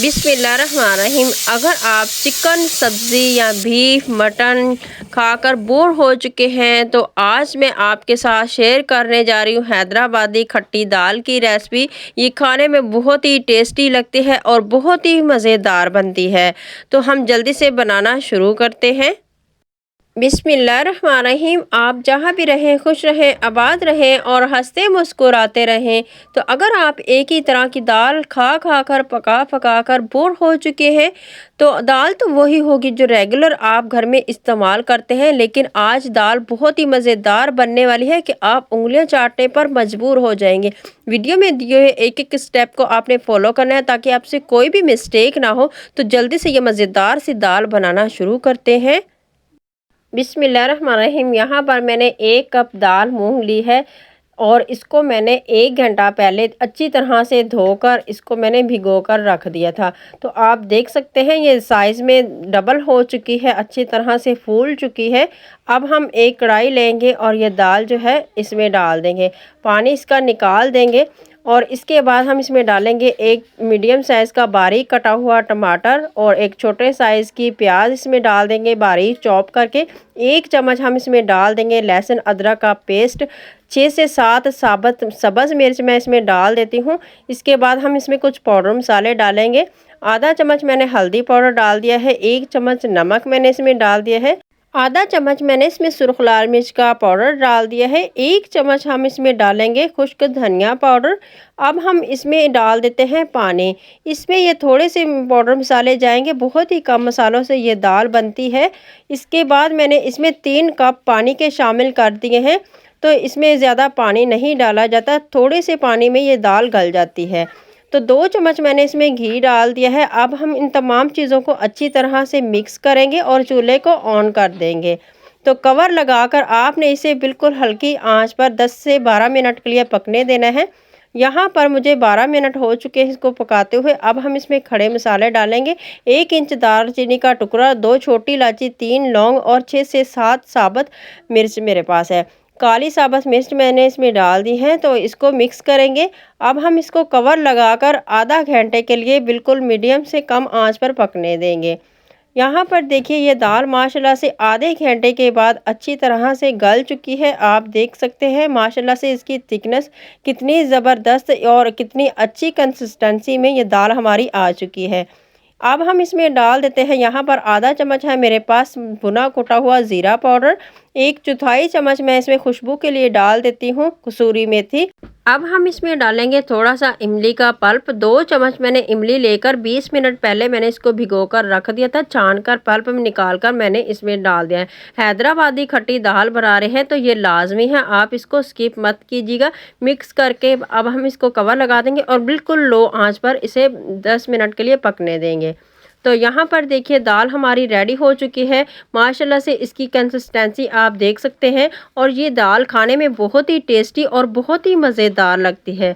बिस्मिल्लाहिर्रहमानिर्रहीम। अगर आप चिकन, सब्ज़ी या बीफ, मटन खाकर बोर हो चुके हैं तो आज मैं आपके साथ शेयर करने जा रही हूँ हैदराबादी खट्टी दाल की रेसिपी। ये खाने में बहुत ही टेस्टी लगती है और बहुत ही मज़ेदार बनती है। तो हम जल्दी से बनाना शुरू करते हैं। बिस्मिल्लाहिर्रहमानिर्रहीम। आप जहाँ भी रहें खुश रहें, आबाद रहें और हंसते मुस्कुराते रहें। तो अगर आप एक ही तरह की दाल खा खा कर पका कर बोर हो चुके हैं तो दाल तो वही होगी जो रेगुलर आप घर में इस्तेमाल करते हैं, लेकिन आज दाल बहुत ही मज़ेदार बनने वाली है कि आप उंगलियां चाटने पर मजबूर हो जाएंगे। वीडियो में दिए हुए एक एक स्टेप को आपने फॉलो करना है ताकि आपसे कोई भी मिस्टेक ना हो। तो जल्दी से ये मज़ेदार सी दाल बनाना शुरू करते हैं। बिस्मिल्लाहिर्रहमानिर्रहीम। यहाँ पर मैंने 1 कप दाल मूंग ली है और इसको मैंने 1 घंटा पहले अच्छी तरह से धोकर इसको मैंने भिगोकर रख दिया था। तो आप देख सकते हैं ये साइज़ में डबल हो चुकी है, अच्छी तरह से फूल चुकी है। अब हम एक कढ़ाई लेंगे और ये दाल जो है इसमें डाल देंगे, पानी इसका निकाल देंगे और इसके बाद हम इसमें डालेंगे एक मीडियम साइज़ का बारीक कटा हुआ टमाटर और एक छोटे साइज़ की प्याज इसमें डाल देंगे बारीक चॉप करके। 1 चम्मच हम इसमें डाल देंगे लहसुन अदरक का पेस्ट। 6 से 7 साबुत सब्ज़ मिर्च मैं इसमें डाल देती हूँ। इसके बाद हम इसमें कुछ पाउडर मसाले डालेंगे। आधा चम्मच मैंने हल्दी पाउडर डाल दिया है, 1 चम्मच नमक मैंने इसमें डाल दिया है, आधा चम्मच मैंने इसमें सुर्ख लाल मिर्च का पाउडर डाल दिया है, 1 चम्मच हम इसमें डालेंगे खुश्क धनिया पाउडर। अब हम इसमें डाल देते हैं पानी। इसमें ये थोड़े से पाउडर मसाले जाएंगे, बहुत ही कम मसालों से ये दाल बनती है। इसके बाद मैंने इसमें 3 कप पानी के शामिल कर दिए हैं। तो इसमें ज़्यादा पानी नहीं डाला जाता, थोड़े से पानी में ये दाल गल जाती है। तो 2 चम्मच मैंने इसमें घी डाल दिया है। अब हम इन तमाम चीज़ों को अच्छी तरह से मिक्स करेंगे और चूल्हे को ऑन कर देंगे। तो कवर लगाकर आपने इसे बिल्कुल हल्की आंच पर 10 से 12 मिनट के लिए पकने देना है। यहाँ पर मुझे 12 मिनट हो चुके हैं इसको पकाते हुए। अब हम इसमें खड़े मसाले डालेंगे। 1 इंच दालचीनी का टुकड़ा, 2 छोटी इलायची, 3 लौंग और 6 से 7 साबुत मिर्च मेरे पास है। काली साबुत मिर्च मैंने इसमें डाल दी है। तो इसको मिक्स करेंगे। अब हम इसको कवर लगाकर आधा घंटे के लिए बिल्कुल मीडियम से कम आंच पर पकने देंगे। यहाँ पर देखिए ये दाल माशाल्लाह से आधे घंटे के बाद अच्छी तरह से गल चुकी है। आप देख सकते हैं माशाल्लाह से इसकी थिकनेस कितनी ज़बरदस्त और कितनी अच्छी कंसिस्टेंसी में ये दाल हमारी आ चुकी है। अब हम इसमें डाल देते हैं, यहाँ पर आधा चम्मच है मेरे पास भुना कुटा हुआ ज़ीरा पाउडर, 1/4 चम्मच मैं इसमें खुशबू के लिए डाल देती हूँ कसूरी मेथी। अब हम इसमें डालेंगे थोड़ा सा इमली का पल्प। 2 चम्मच मैंने इमली लेकर 20 मिनट पहले मैंने इसको भिगोकर रख दिया था, छानकर पल्प में निकाल कर मैंने इसमें डाल दिया है। हैदराबादी खट्टी दाल बना रहे हैं तो ये लाजमी है, आप इसको स्किप मत कीजिएगा। मिक्स करके अब हम इसको कवर लगा देंगे और बिल्कुल लो आंच पर इसे 10 मिनट के लिए पकने देंगे। तो यहाँ पर देखिए दाल हमारी रेडी हो चुकी है। माशाल्लाह से इसकी कंसिस्टेंसी आप देख सकते हैं और ये दाल खाने में बहुत ही टेस्टी और बहुत ही मज़ेदार लगती है।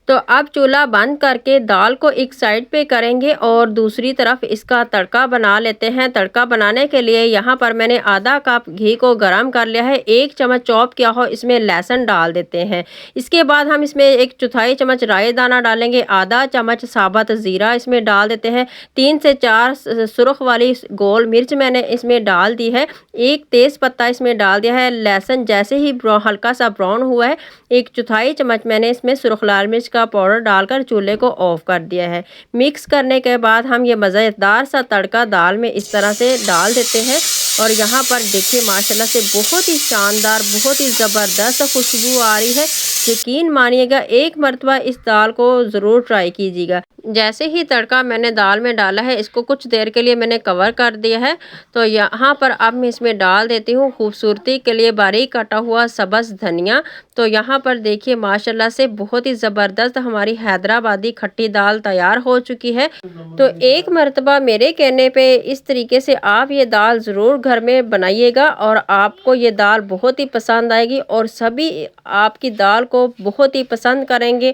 तो अब चूल्हा बंद करके दाल को एक साइड पे करेंगे और दूसरी तरफ इसका तड़का बना लेते हैं। तड़का बनाने के लिए यहाँ पर मैंने आधा कप घी को गरम कर लिया है। 1 चम्मच चॉप किया हो इसमें लहसुन डाल देते हैं। इसके बाद हम इसमें 1/4 चम्मच राई दाना डालेंगे, आधा चम्मच साबुत ज़ीरा इसमें डाल देते हैं, 3 से 4 सुर्ख वाली गोल मिर्च मैंने इसमें डाल दी है, 1 तेज़ पत्ता इसमें डाल दिया है। लहसुन जैसे ही हल्का सा ब्राउन हुआ है 1/4 चम्मच मैंने इसमें सुर्ख लाल मिर्च का पाउडर डालकर चूल्हे को ऑफ कर दिया है। मिक्स करने के बाद हम ये मज़ेदार सा तड़का दाल में इस तरह से डाल देते हैं और यहाँ पर देखिए माशाल्लाह से बहुत ही शानदार, बहुत ही ज़बरदस्त खुशबू आ रही है। यकीन मानिएगा, एक मरतबा इस दाल को ज़रूर ट्राई कीजिएगा। जैसे ही तड़का मैंने दाल में डाला है इसको कुछ देर के लिए मैंने कवर कर दिया है। तो यहाँ पर अब मैं इसमें डाल देती हूँ खूबसूरती के लिए बारीक कटा हुआ सब्ज़ धनिया। तो यहाँ पर देखिए माशाल्लाह से बहुत ही ज़बरदस्त हमारी हैदराबादी खट्टी दाल तैयार हो चुकी है। तो एक मरतबा मेरे कहने पे इस तरीके से आप ये दाल ज़रूर घर में बनाइएगा और आपको ये दाल बहुत ही पसंद आएगी और सभी आपकी दाल को बहुत ही पसंद करेंगे